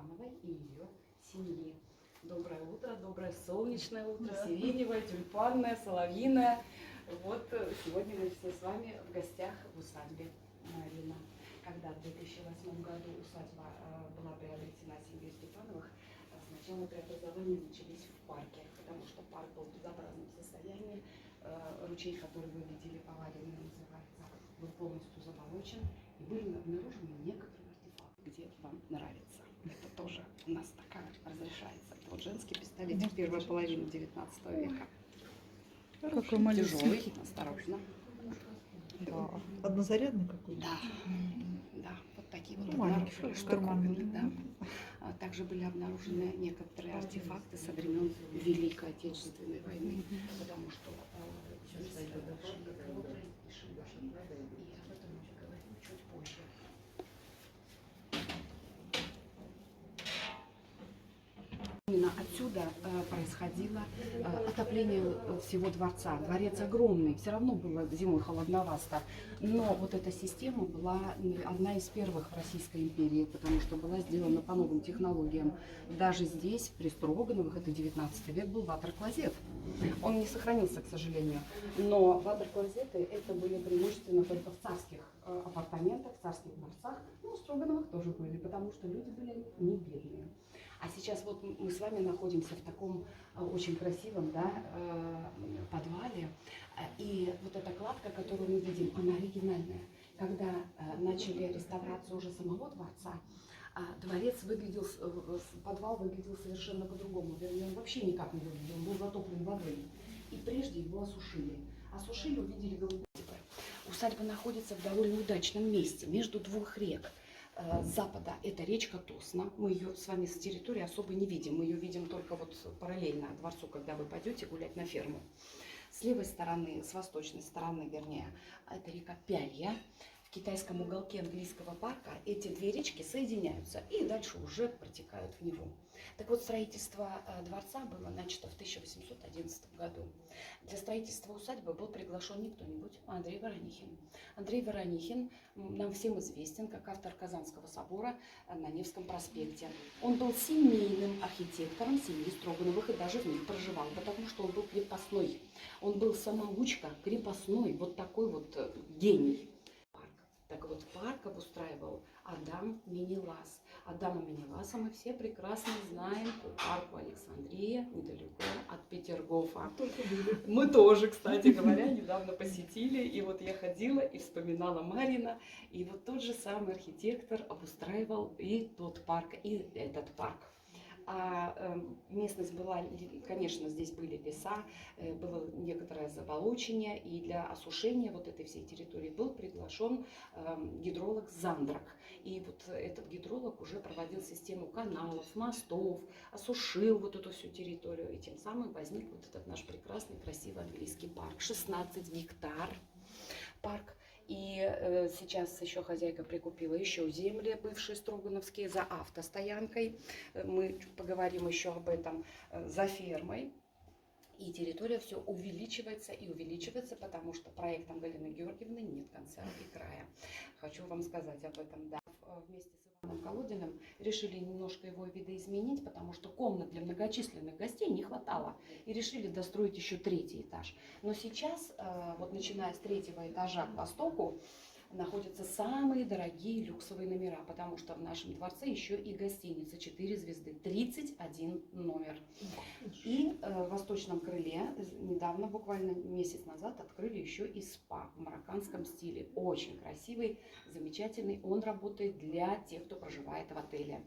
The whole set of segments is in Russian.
Степановой и ее семьи. Доброе утро, доброе солнечное утро, сиреневое, тюльпанное, соловьиное. Вот сегодня мы все с вами в гостях в усадьбе Марина. Когда в 2008 году усадьба была приобретена семьей Степановых, сначала преобразования начались в парке, потому что парк был в безобразном состоянии. Ручей, который вы видели, поваленный называется, был полностью заболочен, и были обнаружены некоторые артефакты, где вам нравится. Это тоже у нас такая разрешается. Это вот женский пистолетик первой половины 19 века. Какой маленький. Тяжелый, осторожно. Да. Однозарядный какой-то? Да, да, вот такие вот Маленький, обнаружили, штурманный. да. Также были обнаружены некоторые артефакты со времен Великой Отечественной войны, потому что здесь и об этом мы поговорим чуть позже. Именно отсюда происходило отопление всего дворца. Дворец огромный, все равно было зимой холодновато. Но вот эта система была одна из первых в Российской империи, потому что была сделана по новым технологиям. Даже здесь, при Строгановых, это 19 век, был ватер-клозет. Он не сохранился, к сожалению. Но ватер-клозеты это были преимущественно только в царских апартаментах, в царских дворцах. Ну, у Строгановых тоже были, потому что люди были не бедные. А сейчас вот мы с вами находимся в таком очень красивом, да, подвале. И вот эта кладка, которую мы видим, она оригинальная. Когда начали реставрацию уже самого дворца, дворец выглядел, подвал выглядел совершенно по-другому. Вернее, он вообще никак не выглядел, он был затоплен водой. И прежде его осушили. Осушили, увидели голубые. Усадьба находится в довольно удачном месте, между двух рек. С запада это речка Тосна. Мы ее с вами с территории особо не видим. Мы ее видим только вот параллельно дворцу, когда вы пойдете гулять на ферму. С левой стороны, с восточной стороны, вернее, это река Пялья. В китайском уголке английского парка эти две речки соединяются и дальше уже протекают в Неву. Так вот, строительство дворца было начато в 1811 году. Для строительства усадьбы был приглашен не кто-нибудь, а Андрей Воронихин. Андрей Воронихин нам всем известен как автор Казанского собора на Невском проспекте. Он был семейным архитектором семьи Строгановых и даже в них проживал, потому что он был крепостной. Он был самоучка, крепостной, вот такой вот гений. Так вот, парк обустраивал Адам Менелас. Адама Менеласа мы все прекрасно знаем по парку Александрия, недалеко от Петергофа. Мы тоже, кстати говоря, недавно посетили. И вот я ходила и вспоминала Марина. И вот тот же самый архитектор обустраивал и тот парк, и этот парк. Местность была, конечно, здесь были леса, было некоторое заболочение, и для осушения вот этой всей территории был приглашен гидролог Зандрак. И вот этот гидролог уже проводил систему каналов, мостов, осушил вот эту всю территорию, и тем самым возник вот этот наш прекрасный, красивый английский парк. 16 гектар парк. И сейчас еще хозяйка прикупила еще земли, бывшие строгановские, за автостоянкой. Мы поговорим еще об этом, за фермой. И территория все увеличивается и увеличивается, потому что проектом Галины Георгиевны нет конца и края. Хочу вам сказать об этом. Да. Вместе с Иваном Колодиным решили немножко его видоизменить, потому что комнат для многочисленных гостей не хватало. И решили достроить еще 3-й этаж. Но сейчас, вот начиная с 3-го этажа к востоку, находятся самые дорогие люксовые номера, потому что в нашем дворце еще и гостиница 4 звезды, 31 номер. И в восточном крыле недавно, буквально месяц назад, открыли еще и спа в марокканском стиле. Очень красивый, замечательный. Он работает для тех, кто проживает в отеле.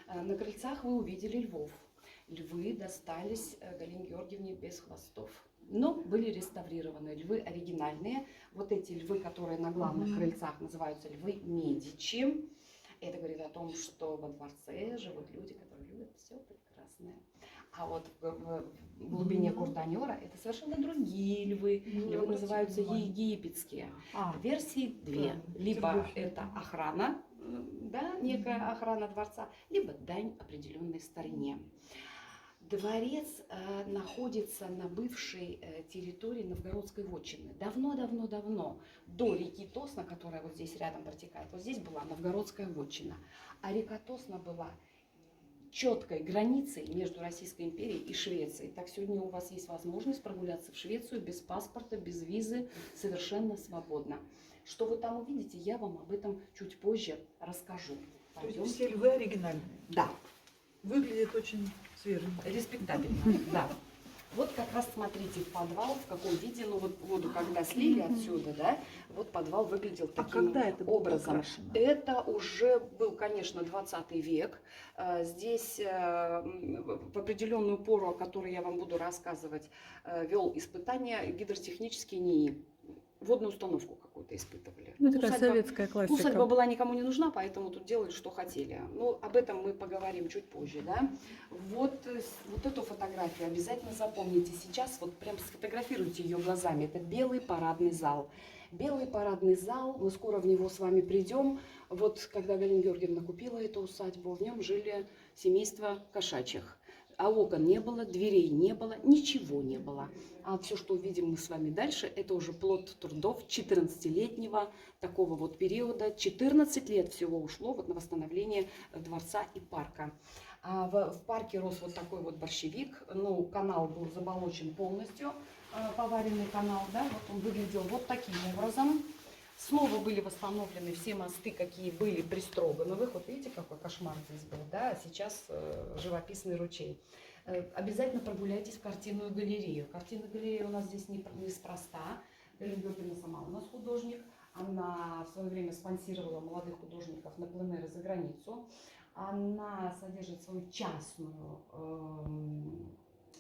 На крыльцах вы увидели львов. Львы достались Галине Георгиевне без хвостов. Но были реставрированы львы оригинальные. Вот эти львы, которые на главных крыльцах, называются львы Медичи. Это говорит о том, что во дворце живут люди, которые любят все прекрасное. А вот в глубине Куртанера это совершенно другие львы. Львы называются египетские. Версии две. Либо это охрана, да, некая охрана дворца, либо дань определенной старине. Дворец находится на бывшей территории Новгородской вотчины. Давно-давно-давно, до реки Тосна, которая вот здесь рядом протекает, вот здесь была Новгородская вотчина. А река Тосна была четкой границей между Российской империей и Швецией. Так сегодня у вас есть возможность прогуляться в Швецию без паспорта, без визы, совершенно свободно. Что вы там увидите, я вам об этом чуть позже расскажу. То есть все львы оригинальные? Да. Выглядит очень свеженько. Респектабельно, да. Вот как раз смотрите подвал, в каком виде, ну вот воду когда слили отсюда, да, вот подвал выглядел таким когда это было образом. покрашено? Это уже был, конечно, 20 век. Здесь в определенную пору, о которой я вам буду рассказывать, вел испытания гидротехнический НИИ. Водную установку какую-то испытывали. Ну, такая советская классика. Усадьба была никому не нужна, поэтому тут делали, что хотели. Ну, об этом мы поговорим чуть позже, да. Вот эту фотографию обязательно запомните. Сейчас вот прям сфотографируйте ее глазами. Это белый парадный зал. Белый парадный зал, мы скоро в него с вами придем. Вот когда Галина Георгиевна купила эту усадьбу, в нем жили семейство кошачьих. А окон не было, дверей не было, ничего не было. А все, что увидим мы с вами дальше, это уже плод трудов 14-летнего такого вот периода. 14 лет всего ушло вот на восстановление дворца и парка. А в парке рос вот такой вот борщевик. Ну, канал был заболочен полностью, поваренный канал, да, вот он выглядел вот таким образом. Снова были восстановлены все мосты, какие были при Строгановых. Вот видите, какой кошмар здесь был, да? А сейчас живописный ручей. Обязательно прогуляйтесь в картинную галерею. Картинная галерея у нас здесь неспроста. Галина Георгиевна сама у нас художник. Она в свое время спонсировала молодых художников на пленэры за границу. Она содержит свою частную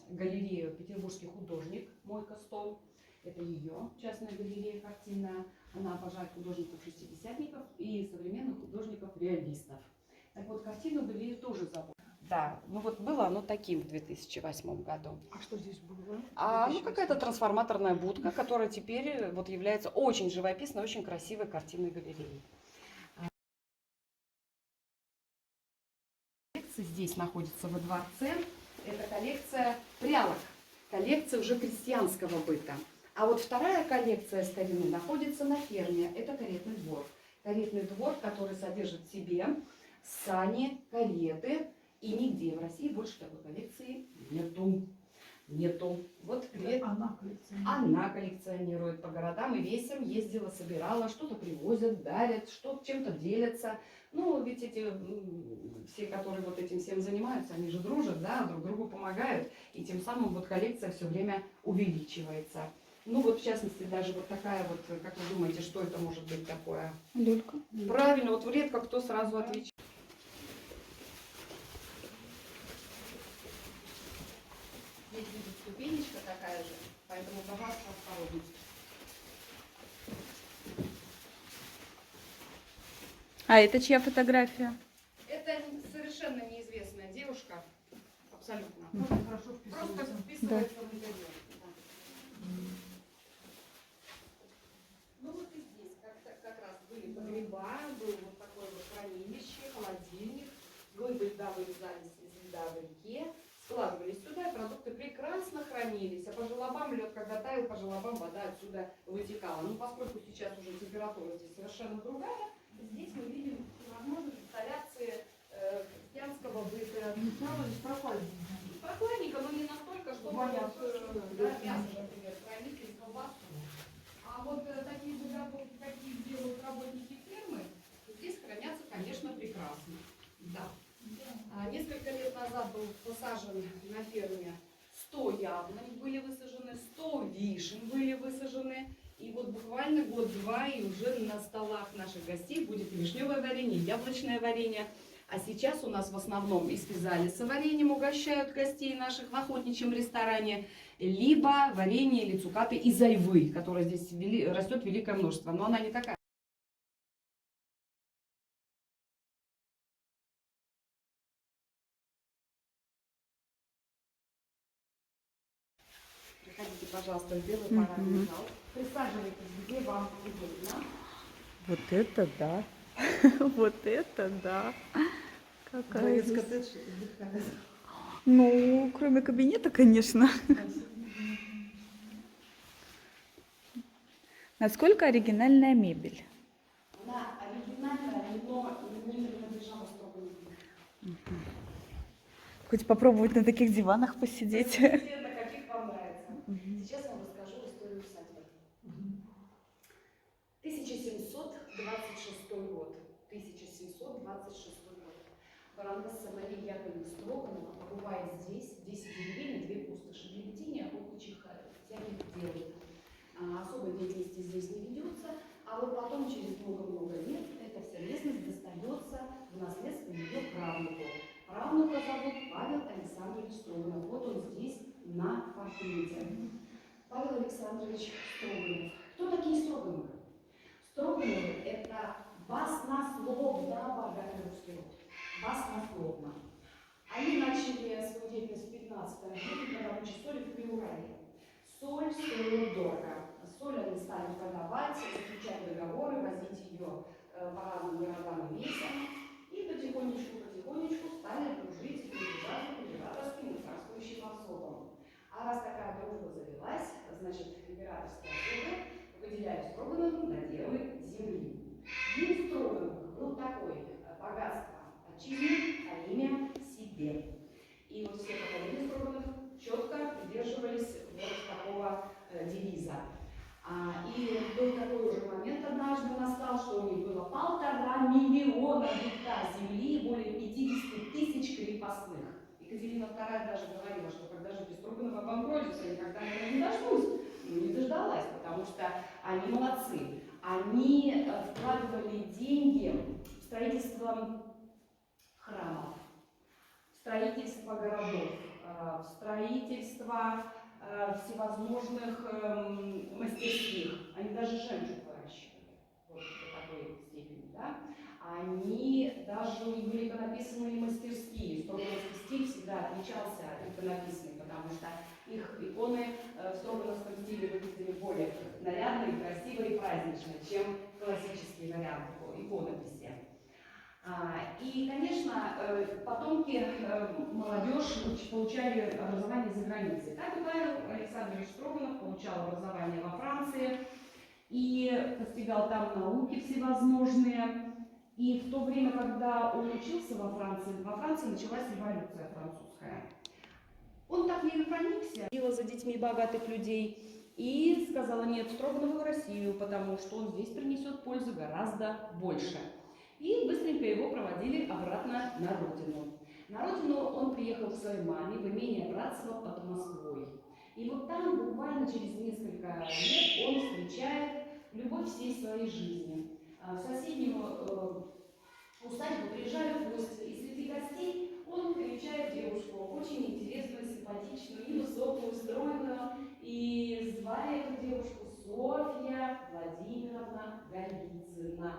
галерею «Петербургский художник» Мойка Стол. Это ее частная галерея картинная. Она обожает художников-шестидесятников и современных художников-реалистов. Так вот, картину галерею тоже зовут. Да, ну вот было оно таким в 2008 году. А что здесь было? Ну, какая-то трансформаторная будка, которая теперь вот является очень живописной, очень красивой картинной галереей. Коллекция здесь находится во дворце. Это коллекция прялок, коллекция уже крестьянского быта. А вот вторая коллекция старины находится на ферме. Это каретный двор. Каретный двор, который содержит в себе сани, кареты. И нигде в России больше такой коллекции нету. Вот она коллекционирует по городам и весям, ездила, собирала, что-то привозят, дарят, что чем-то делятся. Ну, ведь эти все, которые вот этим всем занимаются, они же дружат, да, друг другу помогают. И тем самым вот коллекция все время увеличивается. Ну вот в частности даже вот такая вот, как вы думаете, что это может быть такое? Люлька. Правильно, вот редко кто сразу отвечает. Здесь будет ступенечка такая же, поэтому, пожалуйста, осторожнее. А это чья фотография? Это совершенно неизвестная девушка, абсолютно. Хорошо Просто вписывается. вписывается в интернет. Да. Ну вот и здесь как раз были погреба, был вот такое вот хранилище, холодильник, глыбы льда вырезались из льда в реке, складывались сюда, и продукты прекрасно хранились. А по желобам лед, когда таял, по желобам вода отсюда вытекала. Ну, поскольку сейчас уже температура здесь совершенно другая, здесь мы видим возможность инсталляции крестьянского быта. Прохладненько, но не настолько, чтобы мясо, например, хранить или колбасу. А вот такие заготовки, какие делают работники фермы, здесь хранятся, конечно, прекрасно. Да. Несколько лет назад был посажен на ферме 100 яблонь были высажены, 100 вишен были высажены. И вот буквально год-два, и уже на столах наших гостей будет и вишневое варенье, и яблочное варенье. А сейчас у нас в основном из физалиса вареньем угощают гостей наших в охотничьем ресторане, либо варенье или цукаты из айвы, которая здесь растет великое множество. Но она не такая. Приходите, пожалуйста, в белый парадный зал. Присаживайтесь, где вам удобно. Вот это да. Вот это да. Какая Дворец здесь- коттедж отдыхает. Ну, кроме кабинета, конечно. Насколько оригинальная мебель? Она оригинальная, но не принадлежала Строганову. Хоть попробовать на таких диванах посидеть. Посмотрите, на каких вам нравится. Сейчас я вам расскажу историю усадьбы. 1726 год. 1726 год. Баронесса Мария Яковлевна Строганова побывает здесь, 10 деревень и 2 пустоши. Для ведения охотничьих всяких дел. Особой деятельности здесь не ведется, а вот потом, через много-много лет, эта вся местность достается в наследство ее правнуку. Правнука зовут Павел Александрович Строганов. Вот он здесь на портрете. Павел Александрович Строганов. Кто такие Строгановы? Строгановы – это баснословно богатый русский род. Баснословно. Они начали свою деятельность в 15 веке на добыче соли в Приурале. Соль стоила дорого. Соль они стали продавать, заключать договоры, возить ее по разным городам и весям. И потихонечку стали дружить с императорским и царствующим особам. А раз такая дружба завелась, значит, императорские особы выделяют Строгановым наделы земли. День Строгановых был такой: богатство отчизне, а имя себе. И вот все поколения Строгановых четко придерживались вот такого девиза. И был такой уже момент однажды настал, что у них было 1,5 миллиона гектар земли и более 50 тысяч крепостных. Екатерина II даже говорила, что когда же Строганов обанкротится, я никогда этого не дождусь. Ну, не дождалась, потому что они молодцы. Они вкладывали деньги в строительство храмов, в строительство городов, в строительство всевозможных мастерских. Они даже жемчуг выращивали, вот до такой степени, да. Они даже, у них были иконописные мастерские. Строгановский стиль всегда отличался от иконописных, потому что их иконы в строгановском стиле выглядели более нарядно, красиво и празднично, чем классические варианты иконописи. И, конечно, потомки, молодежь получали образование за границей. Так и Павел Александрович Строганов получал образование во Франции и постигал там науки всевозможные. И в то время, когда он учился во Франции началась революция французская. Он так не проникся, дело за детьми богатых людей и сказала: нет, Строганову в Россию, потому что он здесь принесет пользу гораздо больше. И быстренько его проводили обратно на родину. На родину он приехал к своей маме в имение Братцево под Москвой. И вот там буквально через несколько лет он встречает любовь всей своей жизни. В соседнюю усадьбу приезжают гости, и среди гостей он встречает девушку, очень интересную, симпатичную, невысокую, стройную. И звали эту девушку Софья Владимировна Голицына.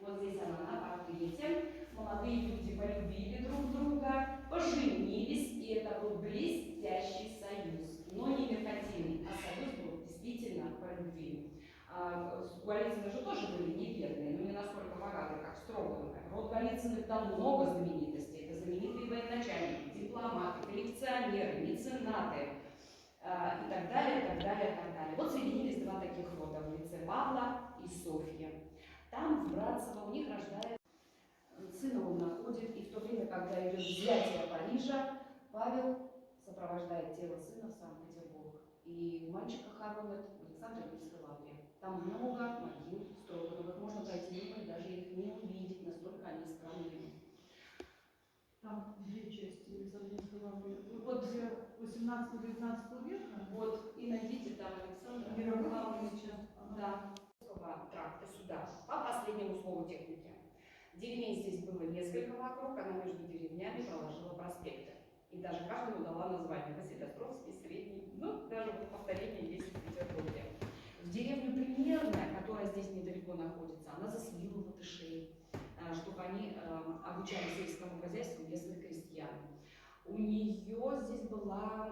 Вот здесь она на портрете. Молодые люди полюбили друг друга, поженились, и это был блестящий союз. Но не меркантильный, а союз был действительно по любви. У Голицыны же тоже были не бедные, но не настолько богатые, как Строгановы. Род Голицыных там много знаменитостей. Это знаменитые военачальники, дипломаты, коллекционеры, меценаты и так далее, и так далее, и так далее. Вот соединились два таких рода в лице Павла и Софьи. Там, в Братцево, у них рождается сына, он находит, и в то время, когда идет взятие Парижа, Павел сопровождает тело сына в Санкт-Петербург. И мальчика хоронят в Александро-Невской лавре. Там много могил Строгановых, можно пройти мимо и даже их не увидеть, настолько они странные. Там две части Александровской лавры. Вот 18-19 века. Вот, и найдите там Александра Мировича. Да. Тракта сюда, по последнему слову техники. Деревень здесь было несколько вокруг, она между деревнями проложила проспекты. И даже каждому дала название: Василиостровский, Средний, ну, даже вот повторение есть в Петербурге. В деревню Примерная, которая здесь недалеко находится, она заселила латышей, чтобы они обучали сельскому хозяйству местных крестьян. У нее здесь была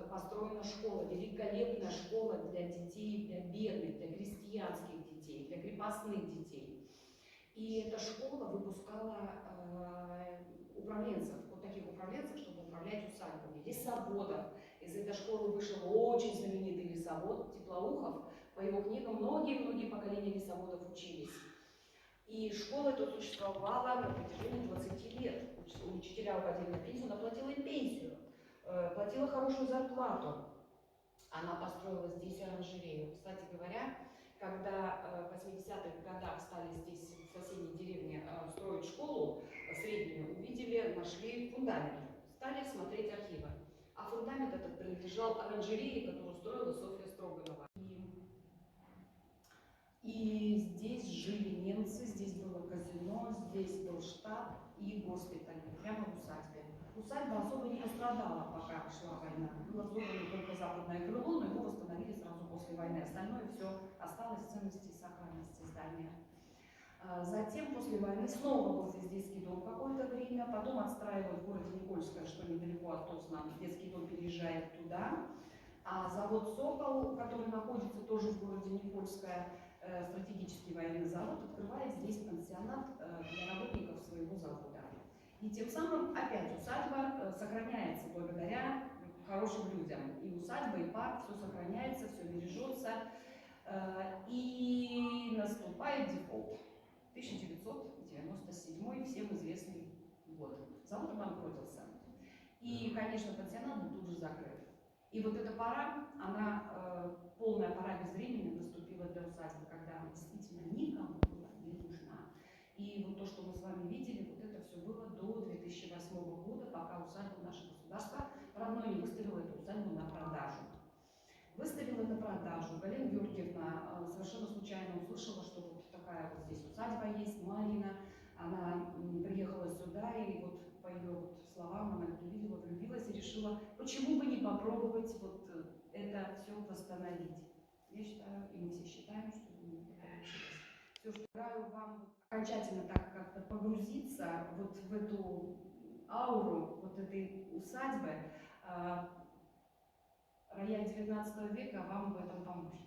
построена школа, великолепная школа для детей, для бедных, для крестьянских детей, для крепостных детей. И эта школа выпускала управленцев, вот таких управленцев, чтобы управлять усадьбами, лесоводов. Из этой школы вышел очень знаменитый лесовод Теплоухов. По его книгам многие-многие поколения лесоводов учились. И школа эта существовала на протяжении 20 лет. учителя уходили на пенсию, она платила им пенсию, платила хорошую зарплату. Она построила здесь оранжерею. Кстати говоря, когда в 80-х годах стали здесь, в соседней деревне, строить школу среднюю, увидели, нашли фундамент. Стали смотреть архивы. А фундамент этот принадлежал оранжерее, которую строила Софья Строганова. И здесь жили немцы, здесь было казино, здесь был штаб и госпиталь, прямо в усадьбе. Усадьба особо не пострадала, пока шла война. Было взорвано только западное крыло, но его восстановили сразу после войны. Остальное все осталось в ценности и сохранности здания. Затем, после войны, снова был здесь детский дом какое-то время, потом отстраивают в городе Никольское, что недалеко от Тосна, детский дом переезжает туда. А завод «Сокол», который находится тоже в городе Никольское, стратегический военный завод, открывает здесь пансионат для работников своего завода. И тем самым опять усадьба сохраняется благодаря хорошим людям. И усадьба, и парк, все сохраняется, все бережется. И наступает дефолт. 1997, всем известный год. Завод обанкротился. И, конечно, пансионат был тут же закрыт. И вот эта пора, она, полная пора безвременья наступила для усадьбы, когда она действительно никому была не нужна. И вот то, что мы с вами видели, вот это все было до 2008 года, пока усадьба наше государство родное не выставило эту усадьбу на продажу. Выставила на продажу. Галина Георгиевна совершенно случайно услышала, что вот такая вот здесь усадьба есть, Марина. Она приехала сюда, и вот по ее вот словам она это увидела, влюбилась и решила, почему бы не попробовать вот это все восстановить. Я считаю, и мы все считаем, что это получилось. Все, что желаю вам окончательно так как-то погрузиться вот в эту ауру вот этой усадьбы. Рояль 19 века вам в этом поможет.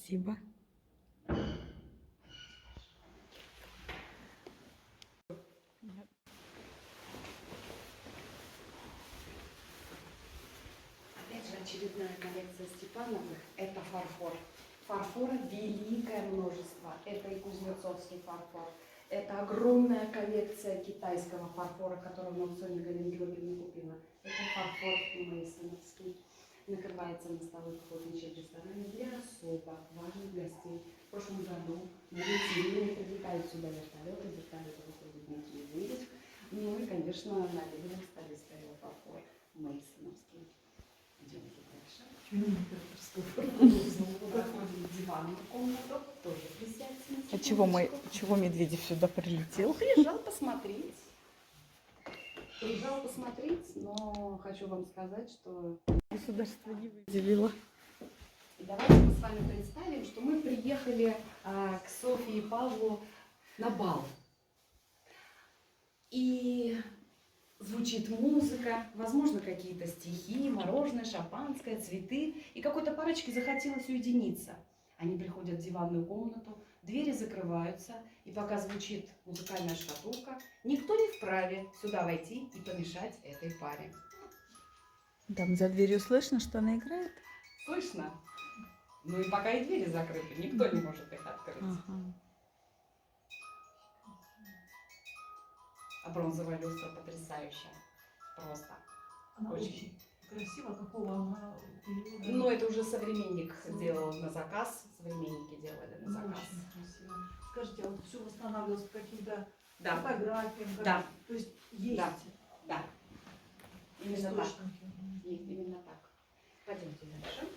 Спасибо. Опять же, очередная коллекция Степановых – это фарфор. Фарфора великое множество. Это и кузнецовский фарфор. Это огромная коллекция китайского фарфора, которую на аукционе Галина Георгиевна купила. Это фарфор мейсоновский. Накрывается на столы в охотничьем ресторане для особо важных гостей. В прошлом году мы привлекают сюда вертолеты выходит Дмитрий Медведев. Ну и, конечно, на Лебедевом столе стоял фарфор мейсоновский. Идемте дальше. Проходим в диванную комнату, тоже присядьте на секундочку. Чего Медведев сюда прилетел? Приезжал посмотреть. Приезжал посмотреть, но хочу вам сказать, что... Государство не выделило. И давайте мы с вами представим, что мы приехали к Софье и Павлу на бал. И звучит музыка, возможно, какие-то стихи, мороженое, шампанское, цветы. И какой-то парочке захотелось уединиться. Они приходят в диванную комнату, двери закрываются, и пока звучит музыкальная шкатулка, никто не вправе сюда войти и помешать этой паре. Там за дверью слышно, что она играет? Слышно? Ну и пока и двери закрыты, никто не может их открыть. Ага. А бронзовая люстра потрясающая. Просто. Она Очень. очень красиво, какого она периода. Но это уже современник делал на заказ. Современники делали на Она заказ. очень красиво. Скажите, а вот все восстанавливалось по каким-то Да, фотографиям? Да. То есть есть Да. да. Именно так. источники? Именно так. Пойдемте дальше.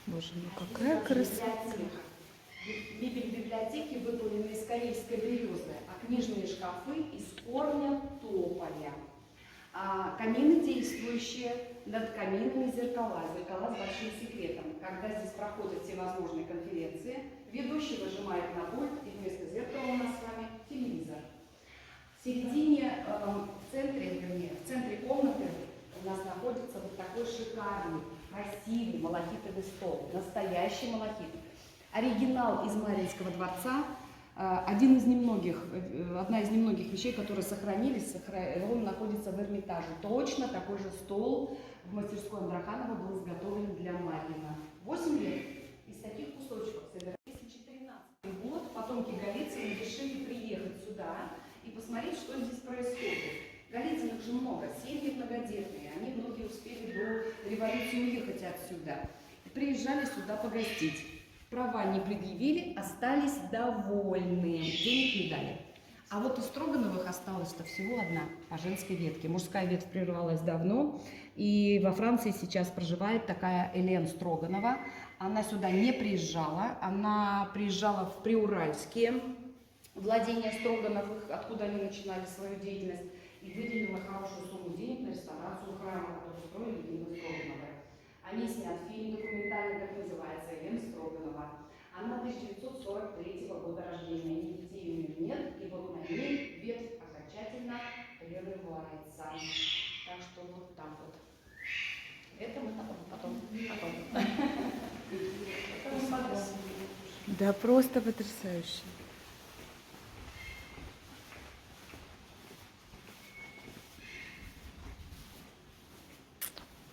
Боже мой, какая красота. Библиотека. Мебель библиотеки выполнена из карельской березы, а книжные шкафы из корня тополя. Камины действующие, над каминами зеркала с большим секретом. Когда здесь проходят всевозможные конференции, ведущий нажимает на пульт, и вместо зеркала у нас с вами телевизор. В середине, в центре комнаты у нас находится вот такой шикарный, красивый малахитовый стол, настоящий малахит. Оригинал из Мариинского дворца, одна из немногих вещей, которые сохранились, он находится в Эрмитаже. Точно такой же стол в мастерской Андраханова был изготовлен для Марьина. 8 лет из таких кусочков собирали. 2013 год потомки Голицына решили приехать сюда и посмотреть, что здесь происходит. Голицыных же много, семьи многодетные, они многие успели до революции уехать отсюда. Приезжали сюда погостить. Права не предъявили, остались довольны, денег не дали. А вот у Строгановых осталась-то всего одна по женской ветке. Мужская ветвь прервалась давно, и во Франции сейчас проживает такая Элен Строганова. Она сюда не приезжала, она приезжала в Приуральские владения Строгановых, откуда они начинали свою деятельность, и выделила хорошую сумму денег на реставрацию храма, который строили именно Строгановы. Они снят фильм документальный, как называется, Элен Строганова. Она 1943 года рождения, ни детей у нее нет, и вот на ней ветвь окончательно прерывается. Так что вот так вот. Это мы потом. Да, просто потрясающе.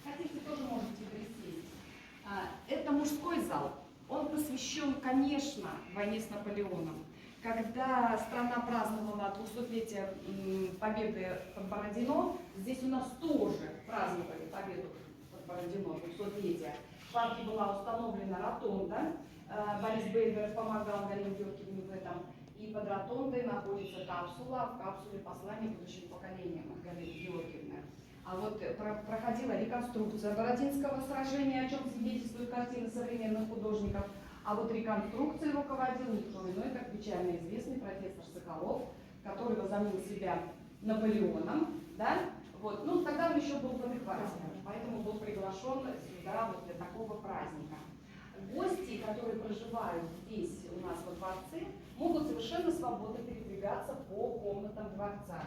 Хотите, тоже можете присесть. Это мужской зал. Он посвящен, конечно, войне с Наполеоном. Когда страна праздновала 200-летие победы под Бородино, здесь у нас тоже праздновали победу под Бородино, 200-летие. В парке была установлена ротонда. Борис Бейбер помогал Галине Георгиевне в этом. И под ротондой находится капсула, а в капсуле послание будущим поколениям от Галины Георгиевны. А вот проходила реконструкция Бородинского сражения, о чем свидетельствуют картины современных художников. А вот реконструкцией руководил никто иной, как печально известный профессор Соколов, который возомнил себя Наполеоном. Да? Вот. Ну, тогда он еще был в адеквате, поэтому был приглашен сюда вот для такого праздника. Гости, которые проживают здесь у нас во дворце, могут совершенно свободно передвигаться по комнатам дворца.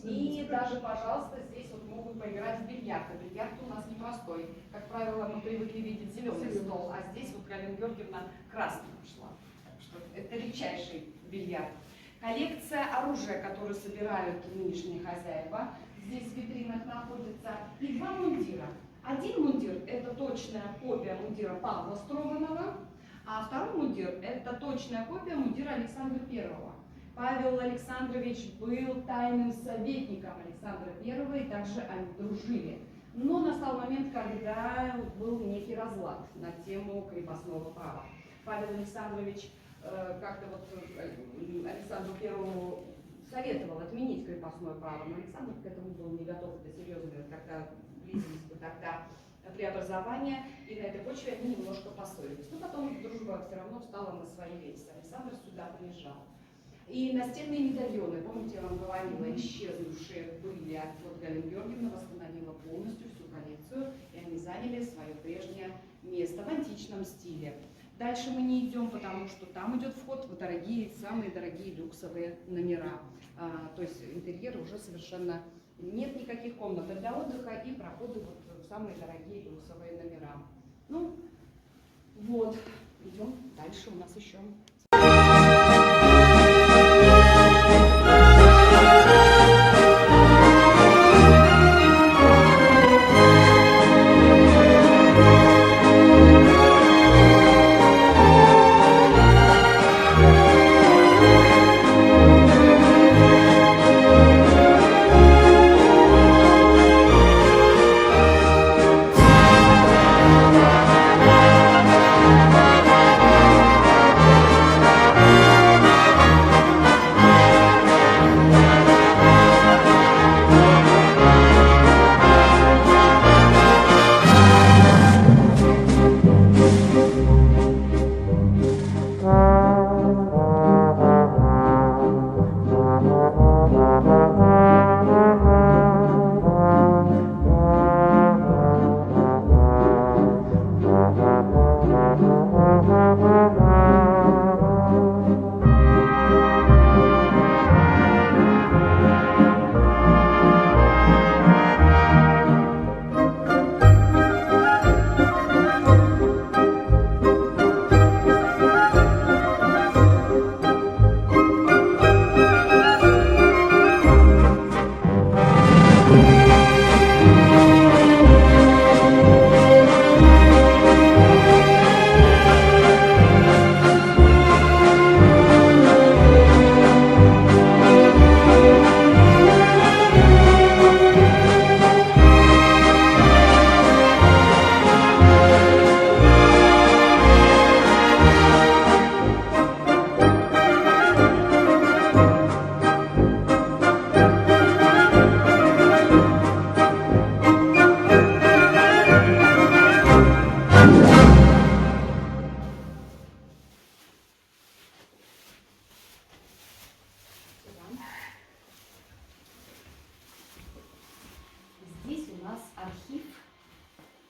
И даже, пожалуйста, здесь вот могут поиграть в бильярд. А бильярд у нас непростой. Как правило, мы привыкли видеть зеленый стол, а здесь вот Галина Георгиевна красным пошла. Так что это редчайший бильярд. Коллекция оружия, которую собирают нынешние хозяева, здесь в витринах находится, и два мундира. Один мундир – это точная копия мундира Павла Строганова, а второй мундир – это точная копия мундира Александра Первого. Павел Александрович был тайным советником Александра Первого, и также они дружили. Но настал момент, когда был некий разлад на тему крепостного права. Павел Александрович как-то вот Александру Первому советовал отменить крепостное право, но Александр к этому был не готов, это серьезно, когда близились тогда преобразования, и на этой почве они немножко поссорились. Но потом дружба все равно встала на свои рельсы. Александр сюда приезжал. И настенные медальоны, помните, я вам говорила, исчезнувшие были. Вот Галина Георгиевна восстановила полностью всю коллекцию, и они заняли свое прежнее место в античном стиле. Дальше мы не идем, потому что там идет вход в дорогие, самые дорогие люксовые номера. То есть интерьер уже совершенно нет никаких комнат для отдыха и проходы вот в самые дорогие люксовые номера. Ну, вот, идем дальше, у нас еще. Здесь у нас архив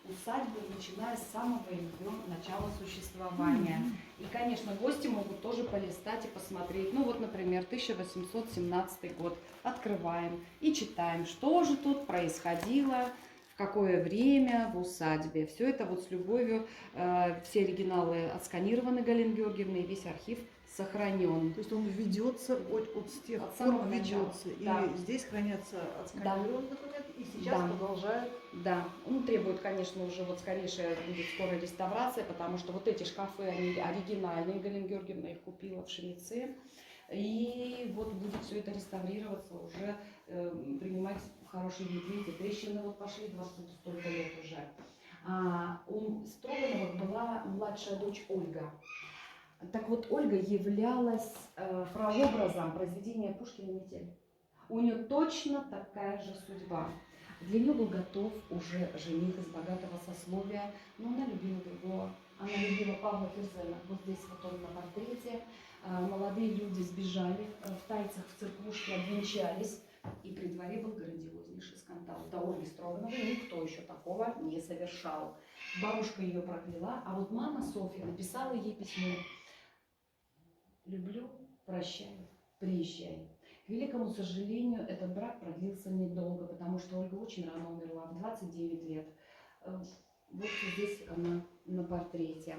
усадьбы, начиная с самого ее начала существования. И, конечно, гости могут тоже полистать и посмотреть. Ну вот, например, 1817 год. Открываем и читаем, что же тут происходило, в какое время в усадьбе. Все это вот с любовью, все оригиналы отсканированы Галиной Георгиевной, и весь архив сохранен. То есть он ведется от с тех От пор самого начала. ведется. Да. И здесь хранятся отсканированные документы, и сейчас Да. продолжают. Да, он требует, конечно, уже вот скорейшая будет скорая реставрация, потому что вот эти шкафы, они оригинальные, Галина Георгиевна их купила в Швеции. И вот будет все это реставрироваться, уже принимать хороший вид. Видите, трещины вот пошли 20 столько лет уже. У Строгановых была младшая дочь Ольга. Так вот, Ольга являлась прообразом произведения Пушкина «Метель». У нее точно такая же судьба. Для нее был готов уже жених из богатого сословия, но она любила другого. Она любила Павла Ферзена. Вот здесь вот он на портрете. Молодые люди сбежали, в Тайцах в церквушке обвенчались, и при дворе был грандиознейший скандал. До Ольги Строгановой никто еще такого не совершал. Бабушка ее прокляла, а вот мама Софья написала ей письмо: «Люблю, прощай, приезжай». К великому сожалению, этот брак продлился недолго, потому что Ольга очень рано умерла, в 29 лет. Вот здесь она на портрете.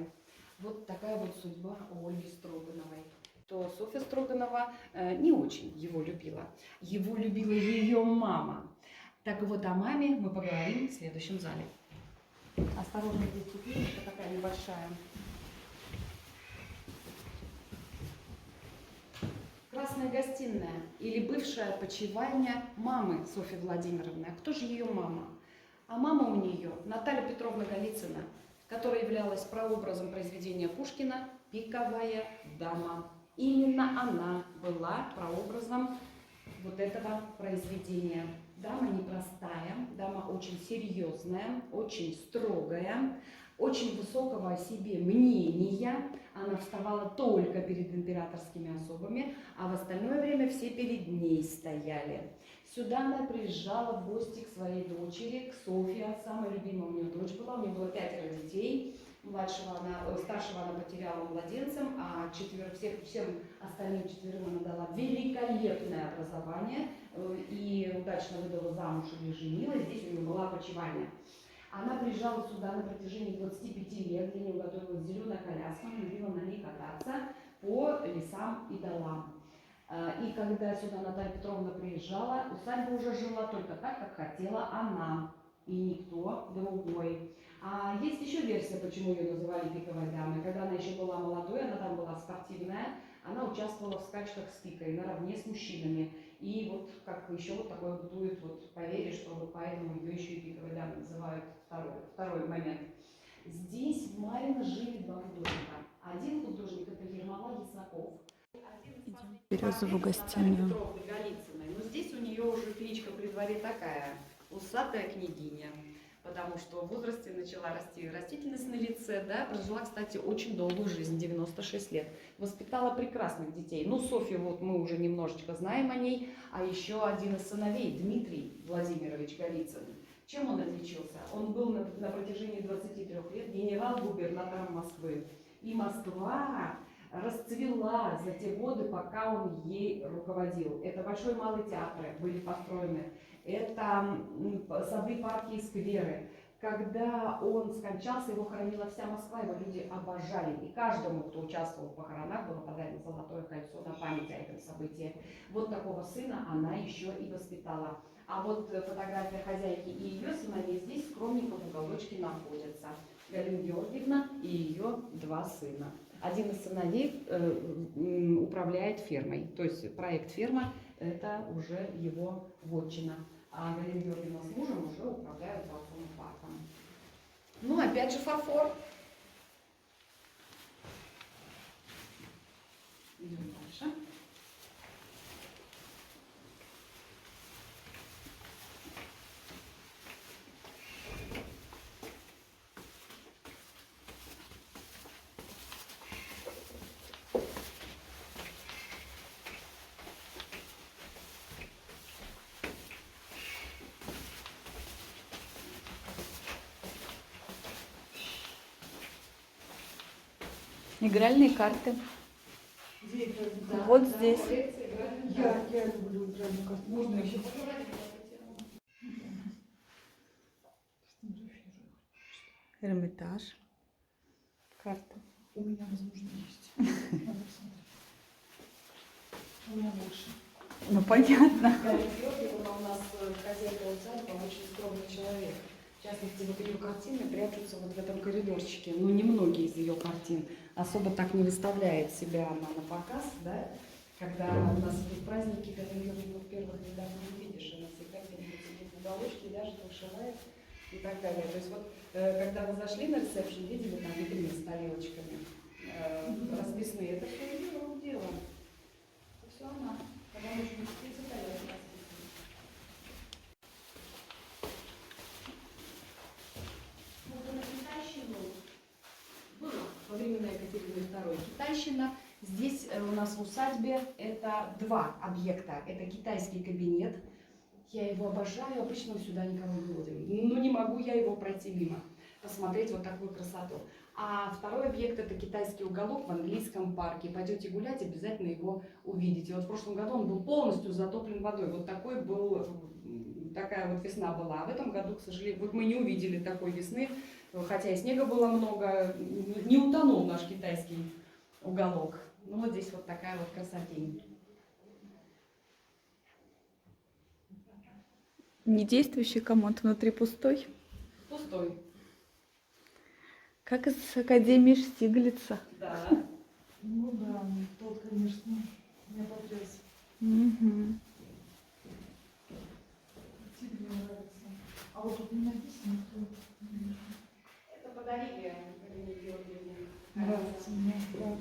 Вот такая вот судьба у Ольги Строгановой. То Софья Строганова не очень его любила. Его любила ее мама. Так вот, о маме мы поговорим в следующем зале. Осторожно, здесь ступенечка такая небольшая. Красная гостиная или бывшая почивальня мамы Софьи Владимировны. А кто же ее мама? А мама у нее Наталья Петровна Голицына, которая являлась прообразом произведения Пушкина «Пиковая дама». Именно она была прообразом вот этого произведения. Дама непростая, дама очень серьезная, очень строгая, очень высокого о себе мнения. Она вставала только перед императорскими особами, а в остальное время все перед ней стояли. Сюда она приезжала в гости к своей дочери, к Софье, самая любимая у нее дочь была, у нее было 5 детей. Старшего она потеряла младенцем, а всем остальным четверым она дала великолепное образование и удачно выдала замуж или женилась. Здесь у нее была опочивальня. Она приезжала сюда на протяжении 25 лет, для нее готовилась зеленая коляска, она любила на ней кататься по лесам и долам. И когда сюда Наталья Петровна приезжала, усадьба уже жила только так, как хотела она, и никто другой. А есть еще версия, почему ее называли пиковой дамой. Когда она еще была молодой, она там была спортивная, она участвовала в скачках с пикой наравне с мужчинами. И вот как еще вот такое бытует вот поверье, что вот поэтому ее еще и пиковой дамой называют. Второй момент. Здесь в Марьино жили два художника. Один художник — это Ермолай Яснаков. В березовую гостиную. Но здесь у нее уже кличка при дворе такая — усатая княгиня. Потому что в возрасте начала расти растительность на лице, да, прожила, кстати, очень долгую жизнь, 96 лет. Воспитала прекрасных детей. Ну, Софью вот мы уже немножечко знаем о ней, а еще один из сыновей, Дмитрий Владимирович Голицын. Чем он отличился? Он был на протяжении 23 лет генерал-губернатором Москвы. И Москва расцвела за те годы, пока он ей руководил. Это Большой и Малый театры были построены. Это сады, парки и скверы. Когда он скончался, его хоронила вся Москва, его люди обожали. И каждому, кто участвовал в похоронах, было подарено золотое кольцо на память о этом событии. Вот такого сына она еще и воспитала. А вот фотография хозяйки и ее сыновей здесь скромненько в уголочке находятся. Галина Георгиевна и ее два сына. Один из сыновей управляет фермой, то есть проект ферма — это уже его вотчина. А Галина Георгиевна с мужем уже управляют дворцовым парком. Ну, опять же фарфор. Идем дальше. Игральные карты. Где играть? Да, Вот да, здесь. коллекция игральных Я карт. люблю игральную карту. Можно еще показать Эрмитаж. Карта. У меня, возможно, есть. Надо посмотреть. У меня больше. Ну, понятно. Галина Георгиевна у нас хозяйка усадьбы, очень скромный человек. В частности, вот ее картины прячутся вот в этом коридорчике. Но немногие из ее картин особо так не выставляет себя она на показ, да? Когда у нас идут праздники, Галина Георгиевна в первых рядах не видишь, она всегда где-нибудь сидит в уголочке, вяжет, вышивает и так далее. То есть вот, когда вы зашли на ресепшн, видели там витрины с тарелочками расписные, это все ее рук дело. Это все она. Когда может быть спицы тарелки расписаны. Было во времена Екатерины II китайщина. Здесь у нас в усадьбе это два объекта. Это китайский кабинет. Я его обожаю, обычно сюда никого не водим. Но не могу я его пройти мимо, посмотреть вот такую красоту. А второй объект — это китайский уголок в английском парке. Пойдете гулять, обязательно его увидите. Вот в прошлом году он был полностью затоплен водой. Вот такая вот весна была. А в этом году, к сожалению, вот мы не увидели такой весны, хотя и снега было много, не утонул наш китайский уголок. Ну вот здесь вот такая вот красотень. Недействующий комод внутри пустой. Пустой. Как из Академии Штиглица. Да. Ну да, тот, конечно, меня потряс. Угу. Тебе нравится. А вот тут не написано, кто Это подарили Галине Георгиевне. нравится мне. Да.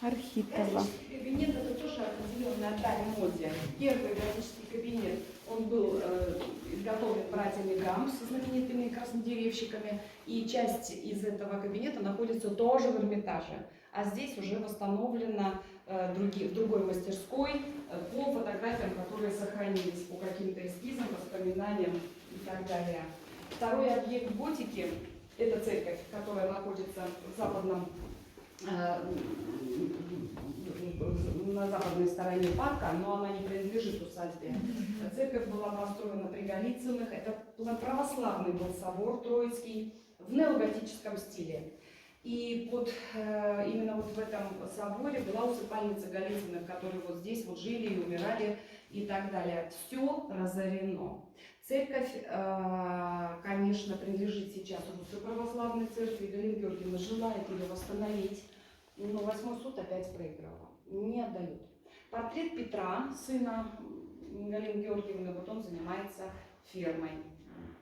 Архитова. Готический кабинет — это тоже определенная даль моде. Первый готический кабинет, он был изготовлен братьями Гамс, знаменитыми краснодеревщиками, и часть из этого кабинета находится тоже в Эрмитаже. А здесь уже восстановлено в другой мастерской по фотографиям, которые сохранились, по каким-то эскизам, воспоминаниям и так далее. Второй объект готики Это церковь, которая находится в западном, на западной стороне парка, но она не принадлежит усадьбе. Церковь была построена при Голицыных. Это православный был собор Троицкий в неоготическом стиле. И вот именно вот в этом соборе была усыпальница Голицыных, которые вот здесь вот жили и умирали и так далее. Все разорено. Церковь, конечно, принадлежит сейчас Русской Православной Церкви. Галина Георгиевна желает ее восстановить, но 8-й суд опять проиграла. Не отдают. Портрет Петра, сына Галины Георгиевны, вот он занимается фермой.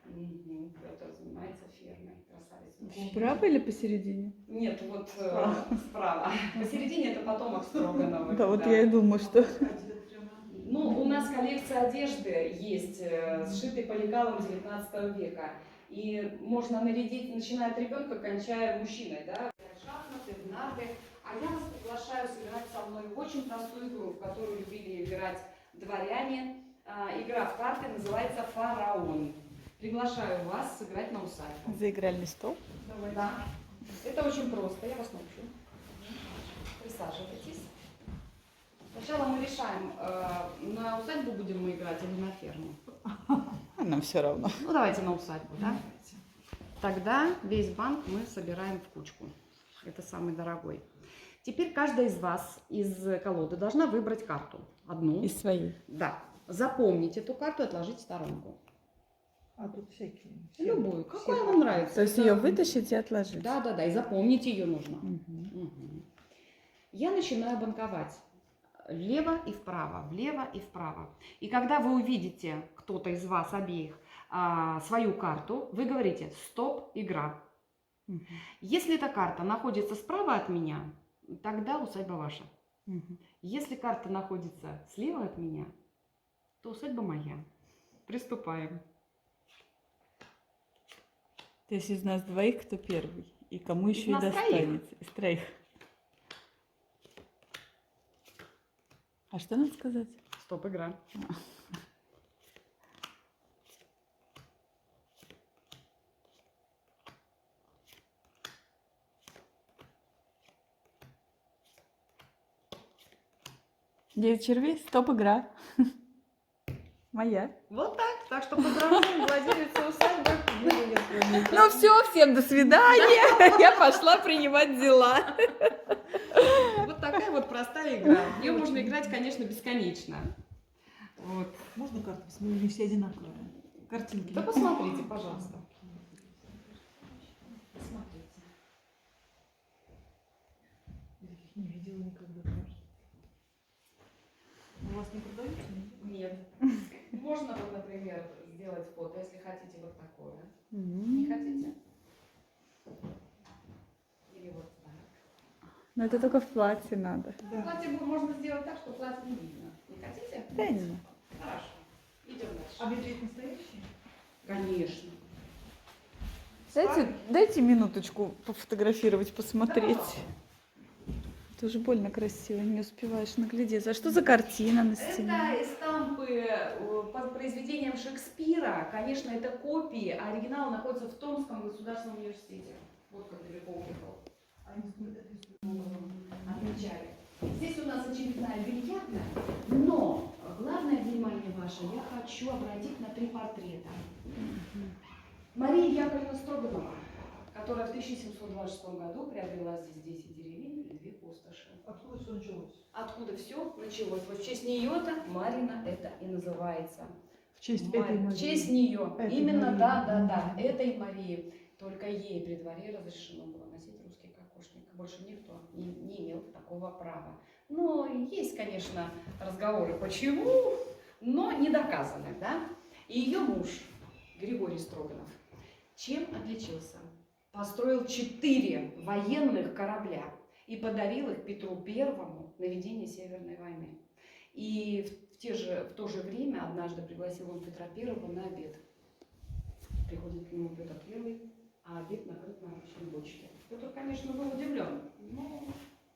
Петр занимается фермой. Красавец. Справа или посередине? Нет, вот справа. Посередине это потомок Строгановых. Да, вот я и думаю, что... Ну, у нас коллекция одежды есть, сшитой по лекалам 19 века. И можно нарядить, начиная от ребенка, кончая мужчиной, да? Шахматы, в нарды. А я вас приглашаю сыграть со мной в очень простую игру, в которую любили играть дворяне. Игра в карты называется «Фараон». Приглашаю вас сыграть на усадьбу. За игральный стол? Да. Это очень просто, я вас научу. Присаживайтесь. Сначала мы решаем, на усадьбу будем мы играть или на ферму. А нам все равно. Ну давайте на усадьбу, да? Тогда весь банк мы собираем в кучку. Это самый дорогой. Теперь каждая из вас из колоды должна выбрать карту. Одну. Из своей? Да. Запомните эту карту и отложить в сторонку. А тут всякие. Любую. Какая вам нравится? То есть ее вытащить и отложить? Да, да, да. И запомнить ее нужно. Угу. Я начинаю банковать. Влево и вправо, влево и вправо. И когда вы увидите, кто-то из вас обеих, свою карту, вы говорите «Стоп, игра». Угу. Если эта карта находится справа от меня, тогда усадьба ваша. Угу. Если карта находится слева от меня, то усадьба моя. Приступаем. То есть из нас двоих кто первый? И кому еще и нас достанется? Из троих. А что надо сказать? Стоп, игра. Девять червей, стоп, игра. Моя. Вот так. Так что поздравляем владелицу усадьбы. Ну все, всем до свидания. Я пошла принимать дела. Вот такая вот простая игра. Ее можно играть, конечно, бесконечно. Вот. Можно карты посмотреть? Не все одинаковые. Картинки. Да посмотрите, пожалуйста. Посмотрите. Я таких не видела никогда. У вас не продаются? Нет. Можно вот, например, сделать фото, если хотите вот такое. Не хотите? Или вот так. Но это только в платье надо. Платье можно сделать так, что платье не видно. Не хотите? Да, не. Хорошо. Идем дальше. А медведь настоящий? Конечно. Дайте минуточку пофотографировать, посмотреть. Да. Это уже больно красиво, не успеваешь наглядеться. А что за картина на стене? Это эстампы под произведением Шекспира. Конечно, это копии, а оригинал находится в Томском государственном университете. Вот как далеко уехал. Отмечали. Здесь у нас очередная бильярдная, но главное внимание ваше я хочу обратить на 3 портрета. Мария Яковлевна Строганова, которая в 1726 году приобрела здесь 10 деревень и 2 пустоши. Откуда все началось? Откуда все началось? Вот в честь нее-то Марина это и называется. В честь этой Марии. В честь нее. Этой Именно, Марии. да, этой Марии. Только ей при дворе разрешено было носить русский кокошник. Больше никто не имел такого права. Но есть, конечно, разговоры, почему, но не доказаны, да? И ее муж, Григорий Строганов, чем отличился? Построил 4 военных корабля и подарил их Петру Первому на ведение Северной войны. И в то же время однажды пригласил он Петра Первого на обед. Приходит к нему Петр Первый, а обед накрыт на обычной бочке. Петр, конечно, был удивлен. Ну,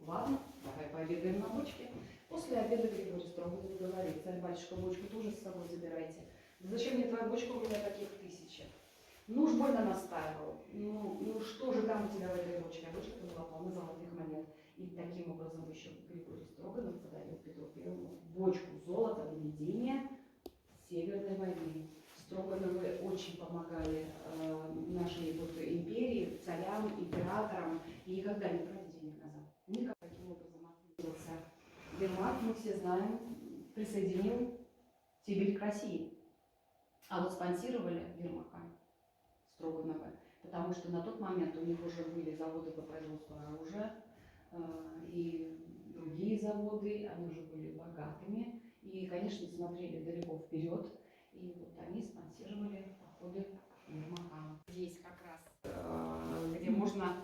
ладно, давай пообедаем на бочке. После обеда Григорий Строганов говорит: царь-батюшка, бочку тоже с собой забирайте. Да зачем мне твоя бочка, у меня таких 1000. Ну уж больно настаивал. Ну что же там у тебя в этой ручке? А ручка была полна золотых монет. И таким образом еще Григорий Строганов подарил Петру Первому бочку золота на ведение Северной войны. Строгановы очень помогали нашей вот империи, царям, императорам, и никогда не брали денег назад. Никак таким образом ответился. Вермахт, мы все знаем, присоединил Сибирь к России. А вот спонсировали Вермаха Строгановы, потому что на тот момент у них уже были заводы по производству оружия и другие заводы, они уже были богатыми и, конечно, смотрели далеко вперед. И вот они спонсировали походы Вермаха. Здесь как раз, где можно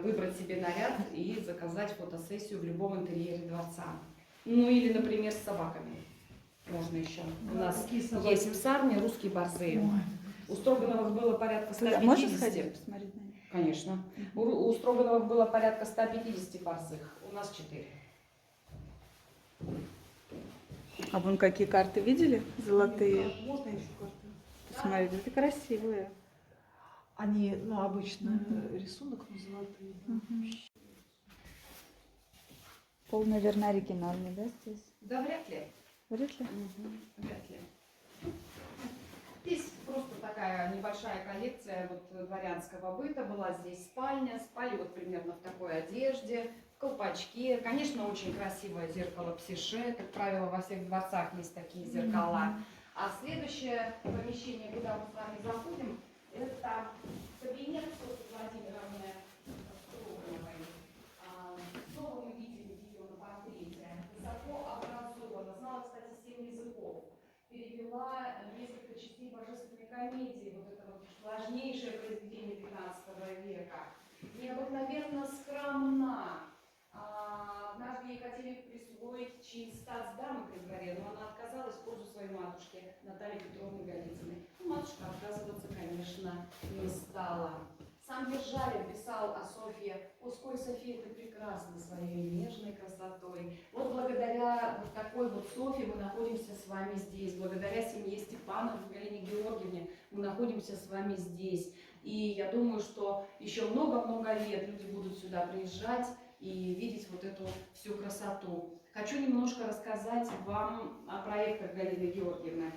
выбрать себе наряд и заказать фотосессию в любом интерьере дворца. Ну или, например, с собаками. Можно еще. У нас есть псарни, русские борзые. У Строгановых было порядка 150. Можно сходить посмотреть на них? Конечно. У Строгановых было порядка 150 борзых. У нас 4. А вон какие карты видели? Золотые. Можно еще карты? Смотрите, это красивые. Они, ну, обычно рисунок, но золотые. Да. Пол, наверное, оригинальный, да, здесь? Да вряд ли. Вряд ли. Вряд ли. Здесь просто такая небольшая коллекция вот дворянского быта была. Здесь спальня. Спали вот примерно в такой одежде, в колпачке. Конечно, очень красивое зеркало Псише. Как правило, во всех дворцах есть такие зеркала. А следующее помещение, куда мы с вами заходим, это кабинет Софьи Владимировны Строгановой. Что вы видели ее на портрете? Высоко образована, знала, кстати, 7 языков. Перевела несколько частей божественной комедии, вот это вот сложнейшее произведение 15 века. Необыкновенно скромна. Однажды ей хотели присвоить чин статсдамы при дворе, но она отказалась в пользу своей матушки Натальи Петровны Голицыной. Ну, матушка отказываться, конечно, не стала. Сам Державин писал о Софье: «О, сколь, София, ты прекрасна своей нежной красотой». Вот благодаря вот такой вот Софье мы находимся с вами здесь. Благодаря семье Степановых, Галине Георгиевне мы находимся с вами здесь. И я думаю, что еще много-много лет люди будут сюда приезжать и видеть вот эту всю красоту. Хочу немножко рассказать вам о проектах Галины Георгиевны.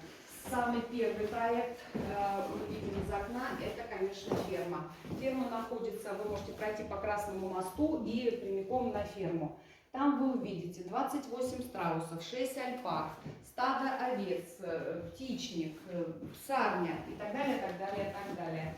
Самый первый проект, мы видим из окна, это, конечно, ферма. Ферма находится, вы можете пройти по Красному мосту и прямиком на ферму. Там вы увидите 28 страусов, 6 альпак, стадо овец, птичник, псарня и так далее, так далее, так далее.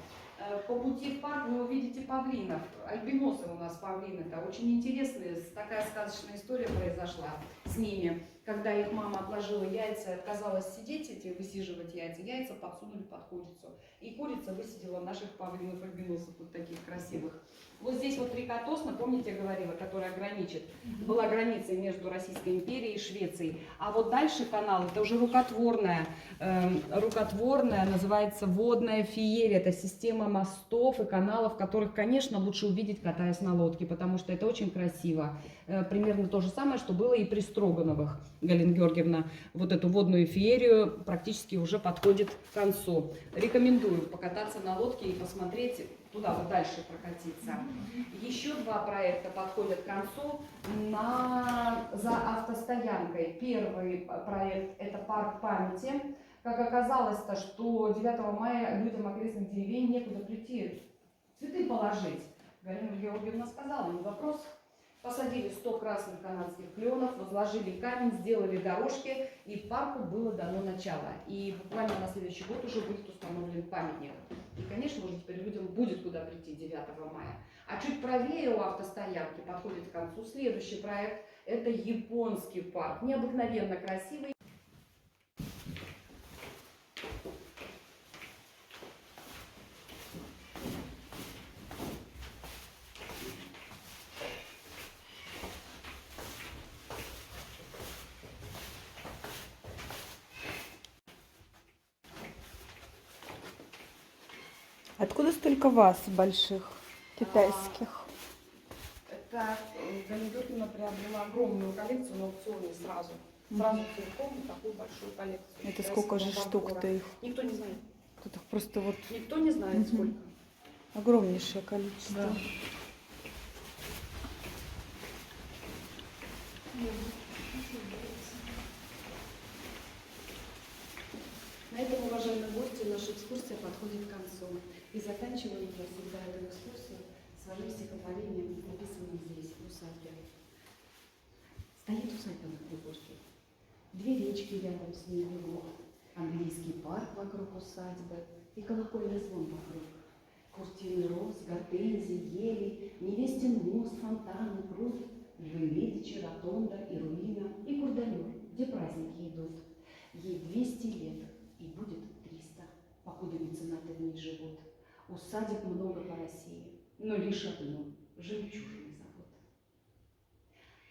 По пути в парк вы увидите павлинов. Альбиносы у нас павлины-то очень интересные. Такая сказочная история произошла с ними. Когда их мама отложила яйца, отказалась сидеть, высиживать яйца, яйца подсунули под курицу. И курица высидела наших павлинов-альбиносов, вот таких красивых. Вот здесь вот река Тосна, помните, я говорила, которая граничит, была границей между Российской империей и Швецией. А вот дальше канал, это уже рукотворная, называется водная феерия. Это система мостов и каналов, которых, конечно, лучше увидеть, катаясь на лодке, потому что это очень красиво. Примерно то же самое, что было и при Строгановых. Галина Георгиевна вот эту водную феерию практически уже подходит к концу. Рекомендую покататься на лодке и посмотреть, туда вот дальше прокатиться. Еще 2 проекта подходят к концу за автостоянкой. Первый проект – это парк памяти. Как оказалось-то, что 9 мая людям окрестных деревень некуда прийти, цветы положить. Галина Георгиевна сказала: не вопрос. Посадили 100 красных канадских кленов, возложили камень, сделали дорожки, и парку было дано начало. И буквально на следующий год уже будет установлен памятник. И, конечно, уже теперь людям будет куда прийти 9 мая. А чуть правее у автостоянки подходит к концу следующий проект. Это японский парк. Необыкновенно красивый. Откуда столько ваз больших, китайских? Это Галина Георгиевна приобрела огромную коллекцию на аукционе сразу. Сразу целиком такую большую коллекцию. Это сколько же штук-то их? Никто не знает. Тут их просто вот Никто не знает, Мгм. сколько. огромнейшее количество. Да. На этом, уважаемые гости, наша экскурсия подходит к концу. И заканчиваем я всегда эту экскурсию своим стихотворением, написанным здесь, в усадьбе. Стоит усадьба на пригорке. Две речки рядом с ней бегут. Английский парк вокруг усадьбы и колокольный звон вокруг. Куртины роз, гортензии, ели, невестин мост, фонтаны, пруд, Львы Медичи, ротонда и руина, и Курдалер, где праздники идут. Ей 200 лет, и будет 300, покуда меценаты в ней живут. Усадеб много по России, но лишь одно – жемчужный завод.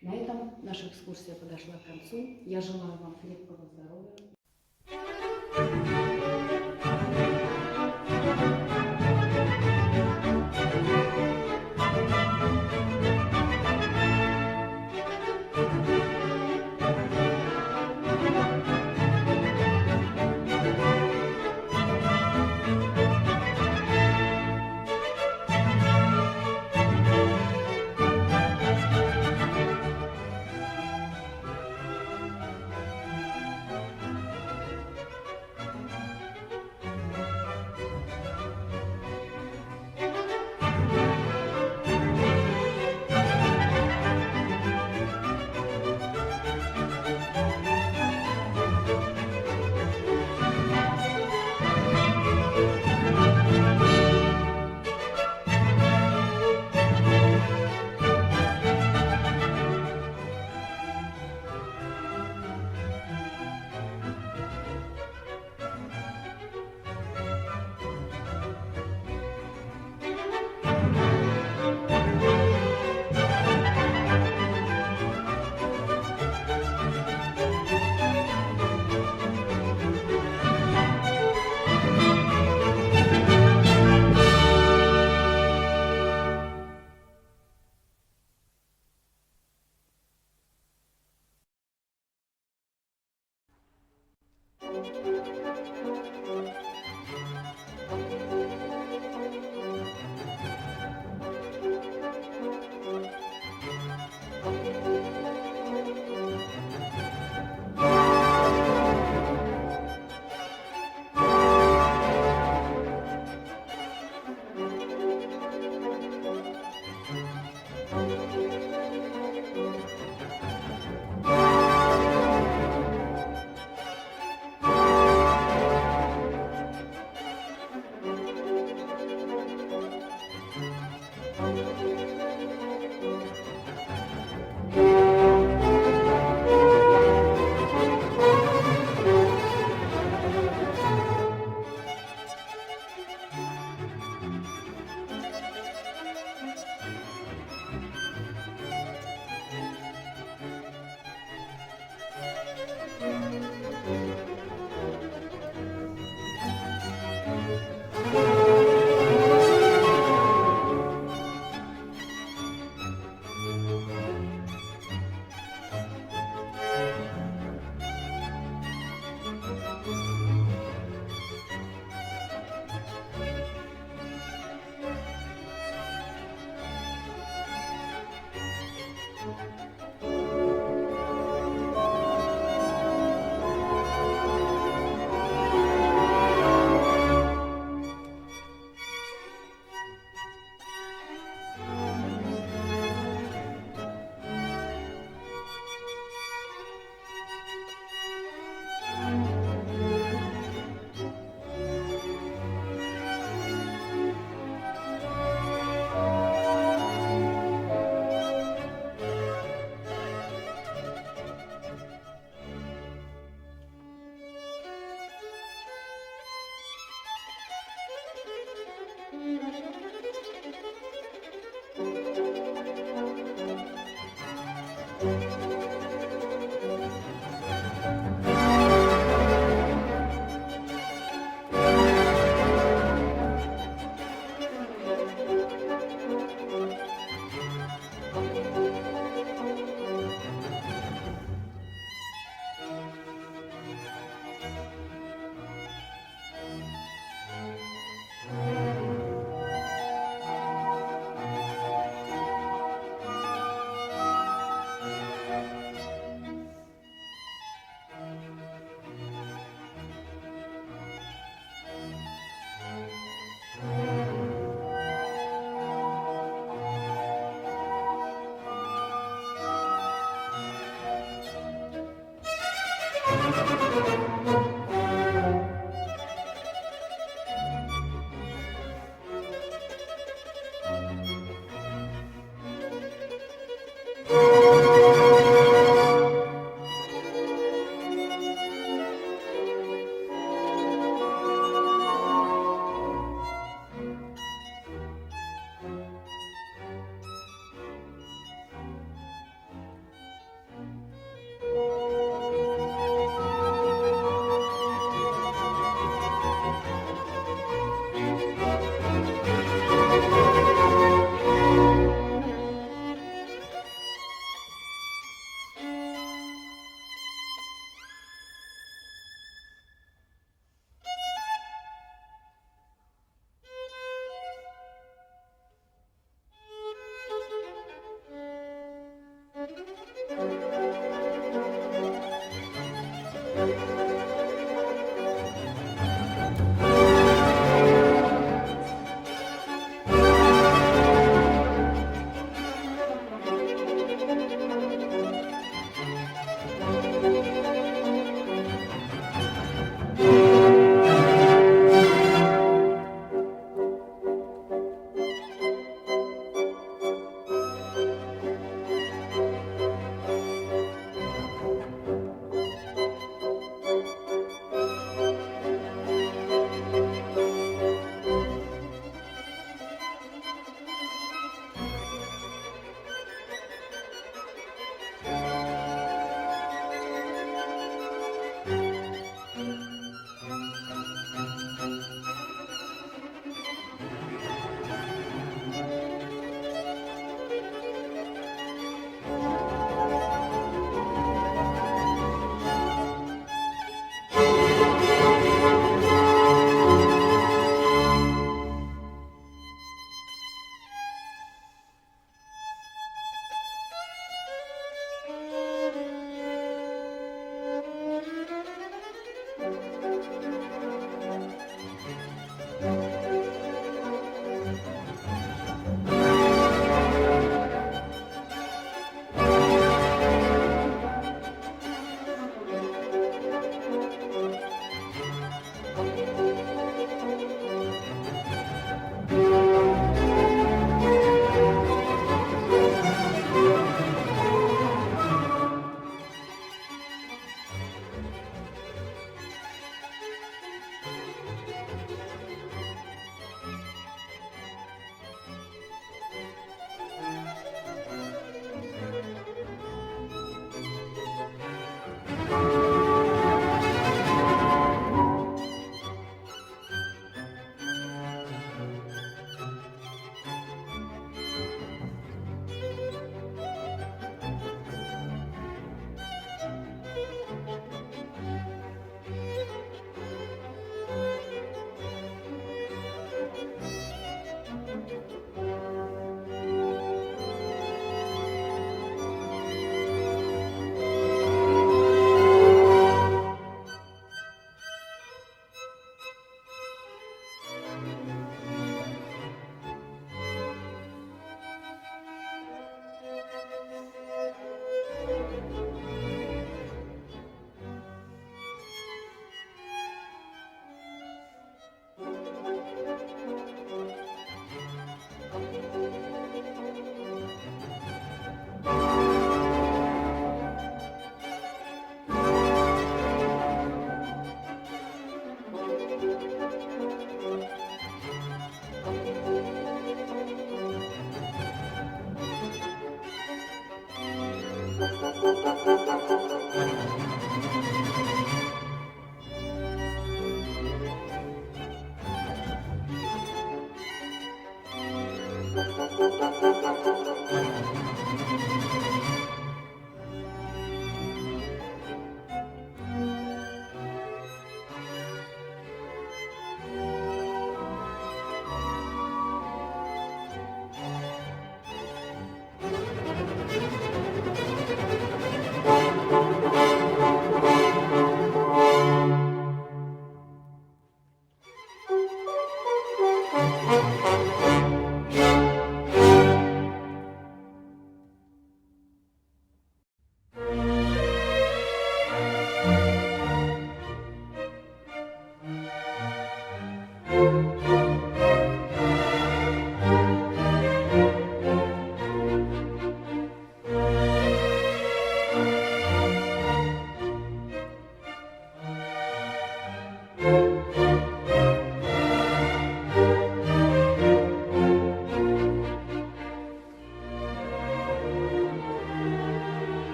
На этом наша экскурсия подошла к концу. Я желаю вам крепкого здоровья.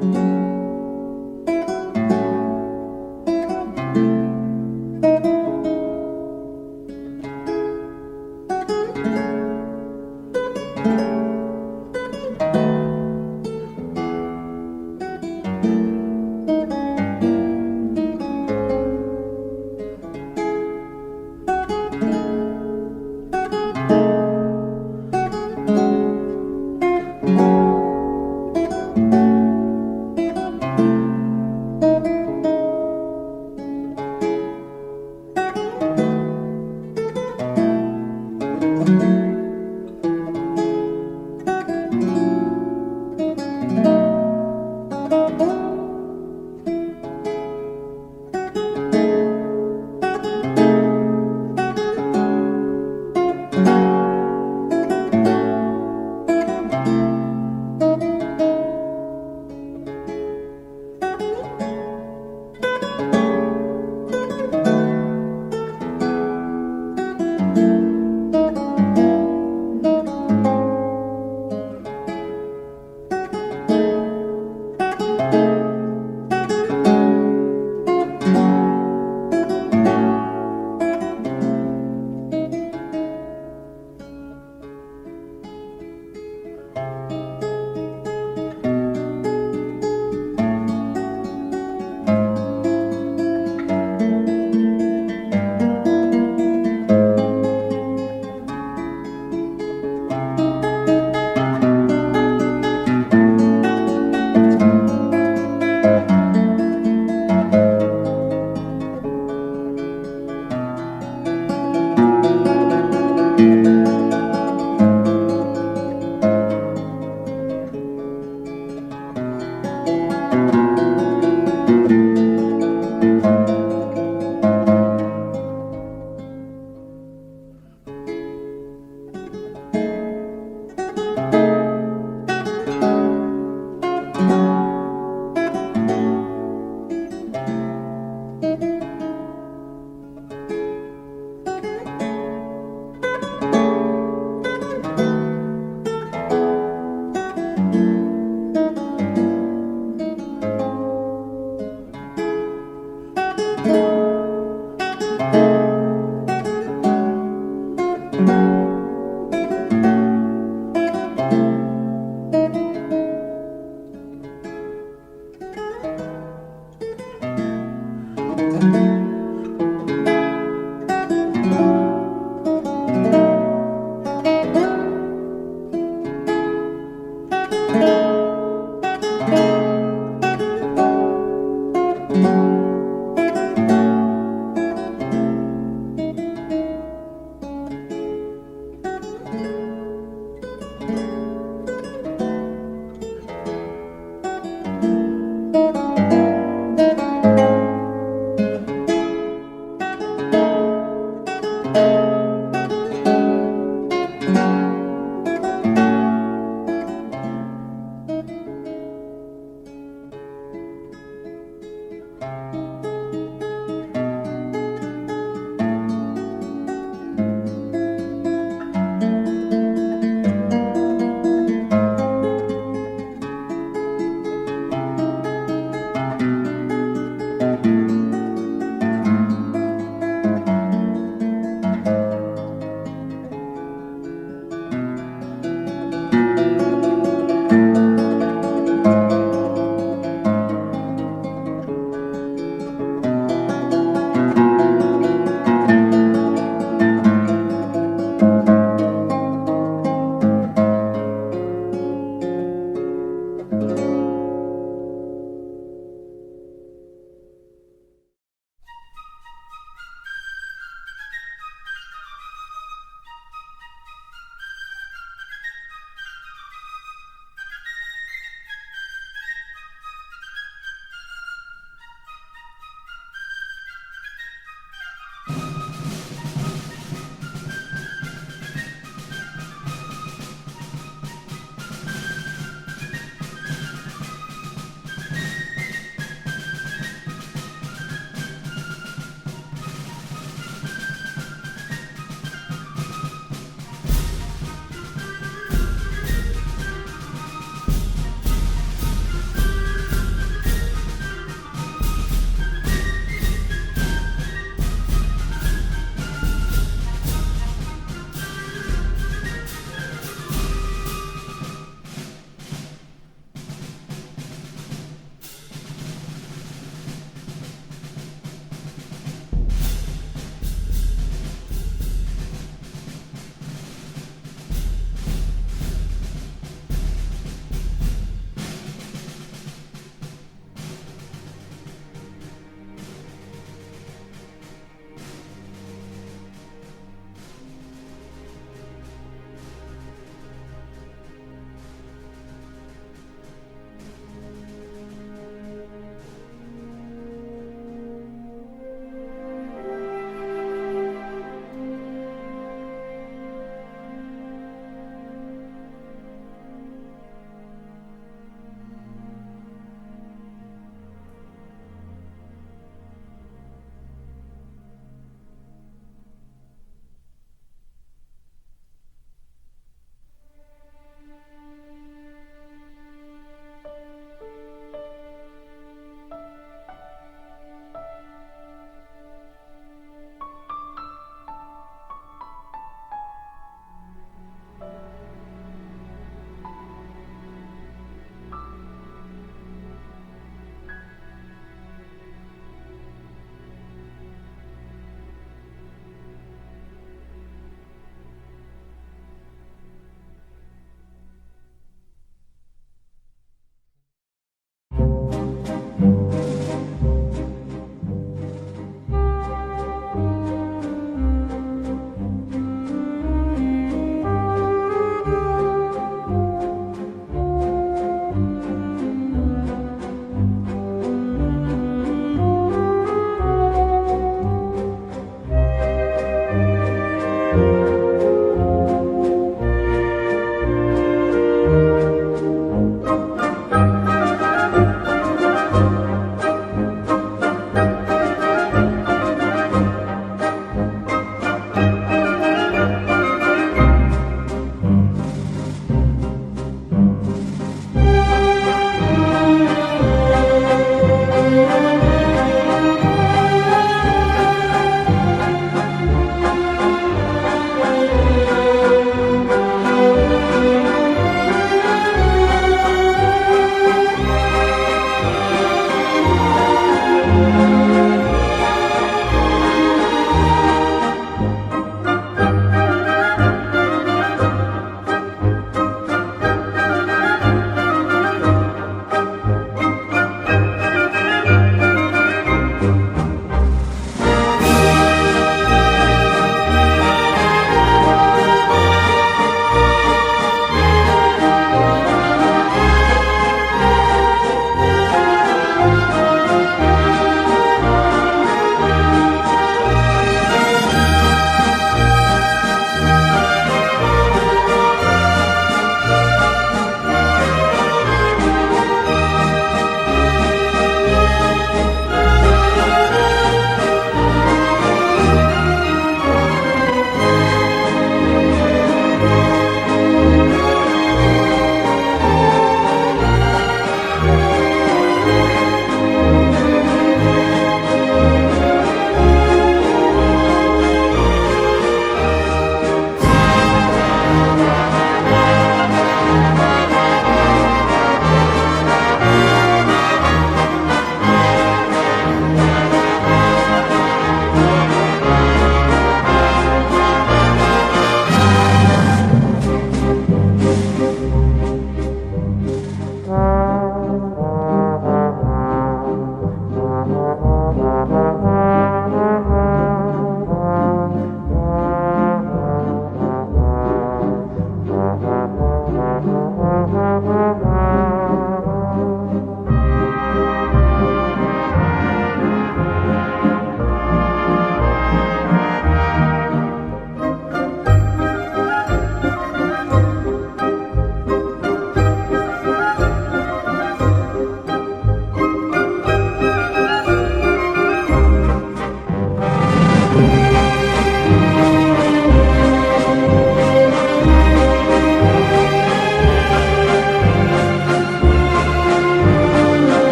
Thank